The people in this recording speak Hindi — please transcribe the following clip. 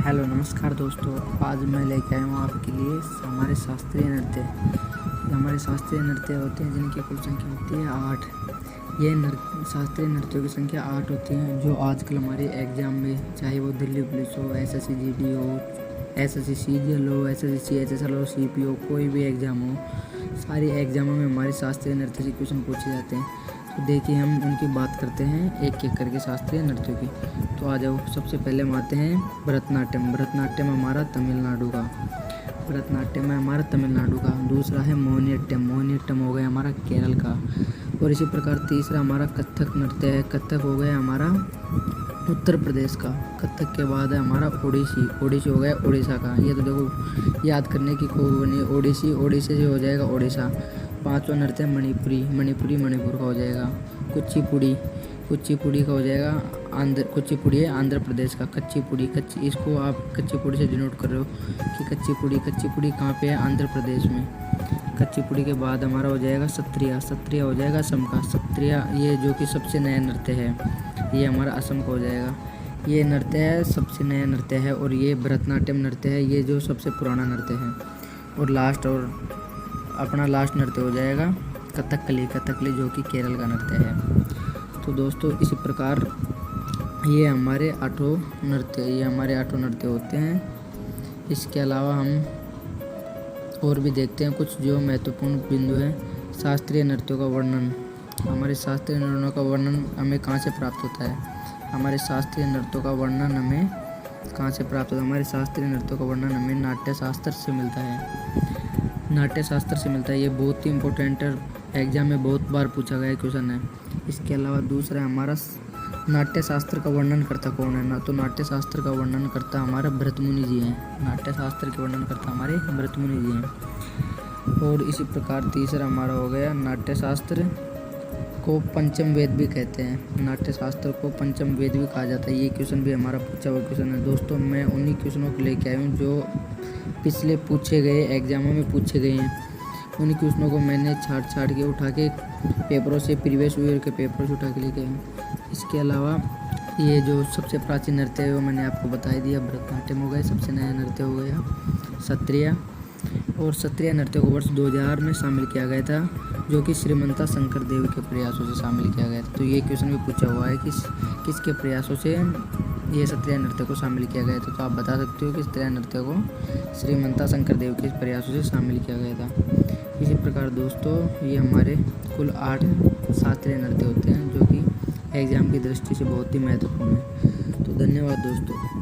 हेलो नमस्कार दोस्तों। आज मैं लेके आया हूँ आपके लिए हमारे शास्त्रीय नृत्य। हमारे शास्त्रीय नृत्य होते हैं जिनकी कुल संख्या होती है 8। ये शास्त्रीय नृत्यों की संख्या 8 होती है जो आजकल हमारे एग्ज़ाम में, चाहे वो दिल्ली पुलिस हो, एसएससी जीडी हो, एसएससी सीजीएल हो, एसएससी सीएचएसएल हो, सीपी हो, कोई भी एग्ज़ाम हो, सारी एग्ज़ामों में हमारे शास्त्रीय नृत्य से क्वेश्चन पूछे जाते हैं। तो देखिए हम उनकी बात करते हैं एक एक करके शास्त्रीय नृत्यों की। तो आ जाओ, सबसे पहले हम आते हैं भरतनाट्यम। भरतनाट्यम हमारा तमिलनाडु का। भरतनाट्यम है हमारा तमिलनाडु का। दूसरा है मोहिनीअट्टम। मोहिनीअट्टम हो गया हमारा केरल का। और इसी प्रकार तीसरा हमारा कथक नृत्य है। कथक हो गया हमारा उत्तर प्रदेश का। कथक के बाद है हमारा ओडिसी। ओडिसी हो गया उड़ीसा का। ये तो देखो याद करने की खूब बनी। ओडिसी, ओडिसी से हो जाएगा उड़ीसा। पांचवा नृत्य मणिपुरी। मणिपुरी मणिपुर का हो जाएगा। कुचिपुड़ी, कुचिपुड़ी का हो जाएगा कुचिपुड़ी है आंध्र प्रदेश का। कच्चीपुड़ी, इसको आप कच्चीपुड़ी से डिनोट कर रहे हो कि कच्चीपुड़ी कहाँ पे है? आंध्र प्रदेश में। कच्चीपुड़ी के बाद हमारा हो जाएगा सत्रिया। सत्रिया हो जाएगा असम का। सत्रिया ये जो कि सबसे नया नृत्य है, ये हमारा असम का हो जाएगा। ये नृत्य है, सबसे नया नृत्य है। और ये भरतनाट्यम नृत्य है, ये जो सबसे पुराना नृत्य है। और अपना लास्ट नृत्य हो जाएगा कथकली। कथकली जो कि केरल का नृत्य है। तो दोस्तों इसी प्रकार ये हमारे आठों नृत्य होते हैं। इसके अलावा हम और भी देखते हैं कुछ जो महत्वपूर्ण बिंदु हैं। शास्त्रीय नृत्यों का वर्णन। हमारे शास्त्रीय नृत्यों का वर्णन हमें कहाँ से प्राप्त होता है? हमारे शास्त्रीय नृत्यों का वर्णन हमें कहाँ से प्राप्त होता है? हमारे शास्त्रीय नृत्यों का वर्णन हमें नाट्यशास्त्र से मिलता है। नाट्यशास्त्र से मिलता है। ये बहुत ही इंपॉर्टेंट एग्जाम में बहुत बार पूछा गया क्वेश्चन है। इसके अलावा दूसरा हमारा नाट्यशास्त्र का वर्णन करता कौन है ना? तो नाट्यशास्त्र का वर्णन करता हमारा भरतमुनि जी हैं। नाट्यशास्त्र के वर्णन करता हमारे भरतमुनि जी हैं। और इसी प्रकार तीसरा हमारा हो गया नाट्यशास्त्र को पंचम वेद भी कहते हैं। नाट्यशास्त्र को पंचम वेद भी कहा जाता है। ये क्वेश्चन भी हमारा पूछा हुआ क्वेश्चन है। दोस्तों मैं उन्हीं क्वेश्चनों को लेके आया हूँ जो पिछले पूछे गए एग्जामों में पूछे गए हैं। उन्हीं क्वेश्चनों को मैंने छाट के उठा के पेपरों से, प्रीवियस ईयर के पेपरों से उठा के लेके आया हूँ। इसके अलावा ये जो सबसे प्राचीन नृत्य है वो मैंने आपको बता ही दिया। भरतनाट्यम हो गया, सबसे नया नृत्य हो गया सत्रिया। और सत्रिया नृत्य को वर्ष 2000 में शामिल किया गया था, जो कि श्रीमंता शंकर देव के प्रयासों से शामिल किया गया था। तो ये क्वेश्चन भी पूछा हुआ है कि किसके प्रयासों से ये सत्रिया नृत्य को शामिल किया गया था। तो आप बता सकते हो कि सत्रिया नृत्य को श्रीमंता शंकर देव के प्रयासों से शामिल किया गया था। इसी प्रकार दोस्तों ये हमारे कुल 8 शास्त्रीय नृत्य होते हैं जो कि एग्ज़ाम की दृष्टि से बहुत ही महत्वपूर्ण है। तो धन्यवाद दोस्तों।